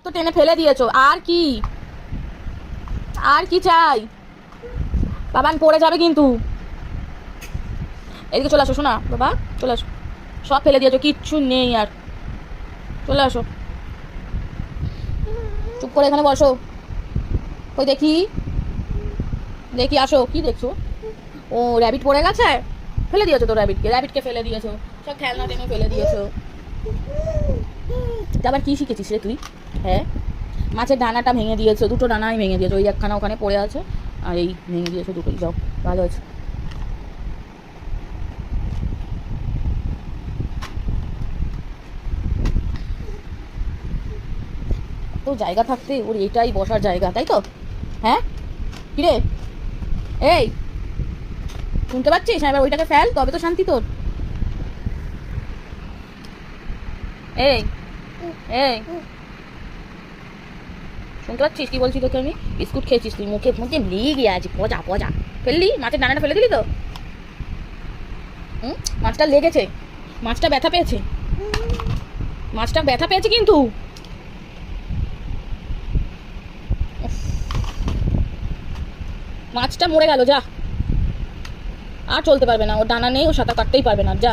তো টেনে ফেলে দিয়েছো, আর কি আর কি চাই? বাবান পড়ে যাবে কিন্তু। এদিকে চলে আসো শোনা বাবা, চলে আসো। সব ফেলে দিয়েছো, কিচ্ছু নেই আর। চলে আসো, চুপ করে এখানে বসো। ওই দেখি দেখি, আসো। কি দেখছো? ও র্যাবিট পড়ে গেছে, ফেলে দিয়েছো তো র্যাবিটকে ফেলে দিয়েছো। সব খেলনা টেনে ফেলে দিয়েছো। এটা আবার কি শিখেছিস রে তুই? হ্যাঁ, মাছের ডানাটা ভেঙে দিয়েছো, দুটো ডানাই ভেঙে দিয়েছো। ওই একখানা ওখানে পড়ে আছে, আর এই ভেঙে দিয়েছো দুটোই। যাও, ভালো আছে। তো জায়গা থাকতে ওর এটাই বসার জায়গা, তাই তো? হ্যাঁ, কিরে? এই, শুনতে পাচ্ছিস? হ্যাঁ, এবার ওইটাকে ফেল, তবে তো শান্তি তোর। এই এই, শুনতে পাচ্ছিস কি বলছি তোকে আমি? বিস্কুট খেয়েছিস তুই, মুখে মুখে লেগে আছে, পচা পচা। ফেললি, মাছের ডানাটা ফেলে দিলি তো? মাছটা লেগেছে, মাছটা ব্যথা পেয়েছে, মাছটা ব্যথা পেয়েছে কিন্তু। মাছটা মরে গেল, যা। আর চলতে পারবে না, ও ডানা নেই, ও সাঁতার কাটতেই পারবে না, যা।